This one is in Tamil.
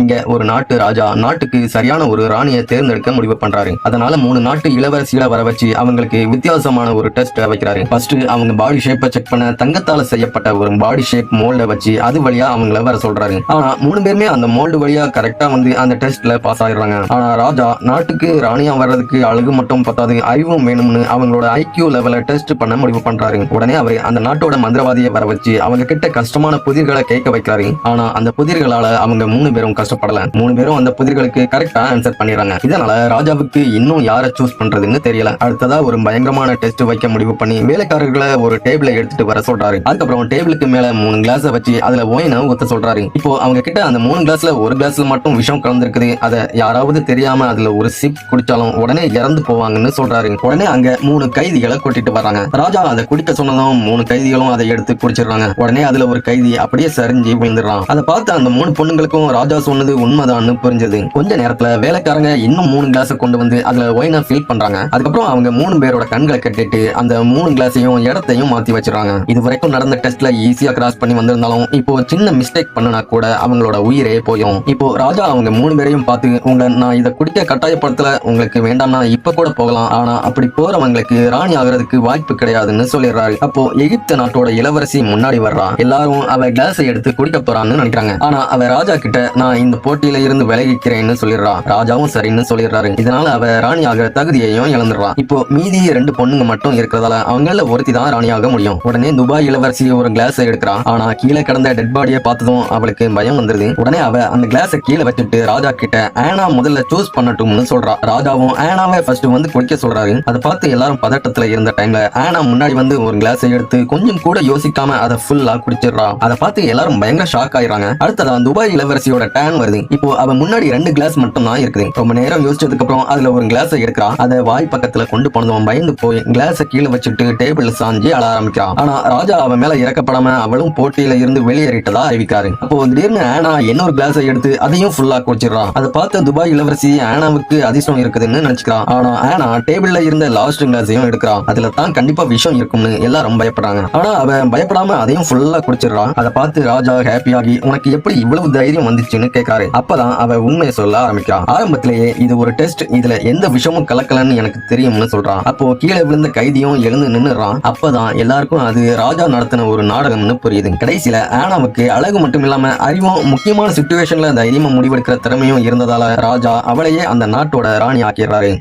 இங்க ஒரு நாட்டு ராஜா நாட்டுக்கு சரியான ஒரு ராணியை தேர்ந்தெடுக்க முடிவு பண்றாரு. அதனால 3 நாட்டு இளவரசிகளை வர வச்சு அவங்களுக்கு வித்தியாசமான ஒரு டெஸ்ட் வைக்கிறாரு. ஃபர்ஸ்ட் அவங்க பாடி ஷேப்பை செக் பண்ண தங்கத்தால செய்யப்பட்ட ஒரு பாடி ஷேப் மோல்ட வச்சு அது வழியா அவங்கள வர சொல்றாரு. ஆனா 3 பேருமே அந்த மோல்டு வழியா கரெக்டா வந்து அந்த டெஸ்ட்ல பாஸ் ஆயிடுறாங்க. ஆனா ராஜா நாட்டுக்கு ராணியா வர்றதுக்கு அழகு மட்டும் பத்தாது, அறிவும் வேணும்னு அவங்களோட ஐக்கியூ லெவல டெஸ்ட் பண்ண முடிவு பண்றாரு. உடனே அவரு அந்த நாட்டோட மந்திரவாதியை வர வச்சு அவங்க கிட்ட கஷ்டமான புதிர்களை கேட்க வைக்கிறாரு. ஆனா அந்த புதிர்களால அவங்க 3 பேரும் கஷ்டப்படல. 3 பேரும் அந்த புதிர்களுக்கு கரெக்டா ஆன்சர் பண்ணிடுறாங்க. இதனால ராஜாவுக்கு இன்னும் யாரை சூஸ் பண்றதுன்னு தெரியல. அடுத்ததா ஒரு பயங்கரமான டெஸ்ட் வைக்க முடிவு பண்ணி வேலைக்காரர்களை ஒரு டேபிளை எடுத்துட்டு வர சொல்றாரு. அதுக்கப்புறம் டேபிளுக்கு மேல 3 கிளாஸ வச்சு அதுல ஒயினை ஊத்த சொல்றாரு. இப்போ அவங்க கிட்ட அந்த 3 கிளாஸ்ல ஒரு கிளாஸ்ல மட்டும் விஷம் கலந்துருக்குது. அதை யாராவது தெரியாம அதுல ஒரு சிப் குடிச்சாலும் உடனே இறந்து போவாங்கன்னு சொல்றாரு. உடனே அங்க 3 கைதிகளை கூட்டிட்டு வர்றாங்க. ராஜா அதை குடிக்க சொன்னதும் 3 கைதிகளும் அதை எடுத்து குடிச்சிடுறாங்க. உடனே அதுல ஒரு கைதி அப்படியே சரிஞ்சு விழுந்துடுறான். அதை பார்த்து அந்த 3 பொண்ணுங்களுக்கும் ராஜா சொன்னது உண்மைதான்னு புரிஞ்சது. கொஞ்ச நேரத்துல வேலைக்காரங்க இன்னும் 3 கிளாஸ் கொண்டு வந்து அதுல ஒயினை ஃபில் பண்றாங்க. அதுக்கப்புறம் அவங்க 3 பேரோட கண்களை கட்டிட்டு அந்த 3 கிளாஸையும் இடத்தையும் மாத்தி வச்சிடறாங்க. இது வரைக்கும் நடந்த டெஸ்ட்ல ஈஸியா கிராஸ் பண்ணி வந்திருந்தாலும் இப்போ சின்ன மிஸ்டேக் பண்ணனா கூட அவங்களோட உயிரே போயும். இப்போ ராஜா அவங்க 3 பேரையும் பார்த்து, உங்களை நான் இதை குடிக்க கட்டாயப்படுத்தல, உங்களுக்கு வேண்டாம்னா இப்ப கூட போகலாம், ஆனா அப்படி போறவங்களுக்கு ராணி ஆகிறதுக்கு வாய்ப்பு கிடையாதுன்னு சொல்லிடுறாரு. அப்போ எகிப்து நாட்டோட இளவரசி முன்னாடி வர்றா. எல்லாரும் அவ கிளாஸை எடுத்து குடிக்க போறான்னு நினைக்கிறாங்க. ஆனா அவ ராஜா கிட்ட நான் இந்த போட்டியில இருந்து விலகிக்கிறேன்னு சொல்லிடுறா. ராஜாவும் சரின்னு சொல்லிடுறாரு. இதனால அவ ராணி ஆகிற தகுதியையும் இழந்துடுறா. இப்போ மீதி 2 பொண்ணுங்க மட்டும் இருக்கிறதால அவங்கள ஒருத்தி தான் ராணியாக முடியும். உடனே துபாய் இளவரசி ஒரு கிளாஸ் எடுக்கிறா. ஆனா கீழே கிடந்த டெட் பாடியை பார்த்ததும் அவளுக்கு பயம் வந்துருது. உடனே அவ அந்த கிளாஸை கீழே வச்சுட்டு ராஜா கிட்ட ஆனா முதல்ல சூஸ் பண்ணட்டும்னு சொல்றா. ராஜாவும் ஆனாவை ஃபர்ஸ்ட் வந்து குடிக்க சொல்றாரு. அதை பார்த்து எல்லாரும் பதட்டத்துல இருந்த டைம்ல ஆனா முன்னாடி வந்து ஒரு கிளாஸை எடுத்து கொஞ்சம் கூட யோசிக்காம அதை ஃபுல்லா குடிச்சிடுறா. அதை பார்த்து எல்லாரும் பயங்கர ஷாக் ஆயிடுறாங்க. அடுத்ததா துபாய் இளவரசியோட டேன் வருது. இப்போ அவ முன்னாடி 2 கிளாஸ் மட்டும் தான் இருக்குது. ரொம்ப நேரம் யோசிச்சதுக்கு அப்புறம் அதுல ஒரு கிளாஸை எடுக்கிறா. அதை வாய் பக்கத்துல கொண்டு போனதும் பயந்து போய் கிளாஸை கீழே வச்சுட்டு டேபிள் சாஞ்சி அழ ஆரம்பிக்கிறான். ஆனா ராஜா அவன் மேல இறக்கப்படாம அவளும் போட்டியில இருந்து வெளியேறிட்டதா அறிவிக்காரு. அப்போ திடீர்னு ஆனா இன்னொரு கிளாஸை எடுத்து அதையும் ஃபுல்லா குடிச்சிடறான். அதை பார்த்து துபாய் இளவரசி ஆனாவுக்கு அதிர்ஷ்டம் இருக்குதுன்னு நினைச்சுக்கிறான். ஆனா ஆனா டேபிள்ல இருந்த லாஸ்ட் கிளாஸையும் எடுக்கிறான். அதுல தான் கண்டிப்பா விஷம் இருக்கும்னு எல்லாரும் பயப்படுறாங்க. ஆனா அவன் பயப்படாம அதையும் ஃபுல்லா குடிச்சிடறான். அதை பார்த்து ராஜா ஹாப்பியாகி உனக்கு எப்படி இவ்வளவு தைரியம் வந்துச்சுன்னு கேட்காரு. அப்பதான் அவ உண்மையை சொல்ல ஆரம்பிக்கிறான். ஆரம்பத்திலேயே இது ஒரு டெஸ்ட், இதுல எந்த விஷமும் கலக்கலன்னு எனக்கு தெரியும்னு சொல்றான். அப்போ கீழே விழுந்த கைதியும் எழுந்து நின்னுறான். அப்பதான் எல்லாருக்கும் அது ராஜா நடத்தின ஒரு நாடகம்னு புரியுது. கடைசியில ஆனாவுக்கு அழகு மட்டும் இல்லாம அறிவும் முக்கியமான சிச்சுவேஷன்ல தைரியமா முடிவெடுக்கிற திறமையும் இருந்ததால ராஜா அவளையே அந்த நாட்டோட ராணி ஆக்கிடுறாரு.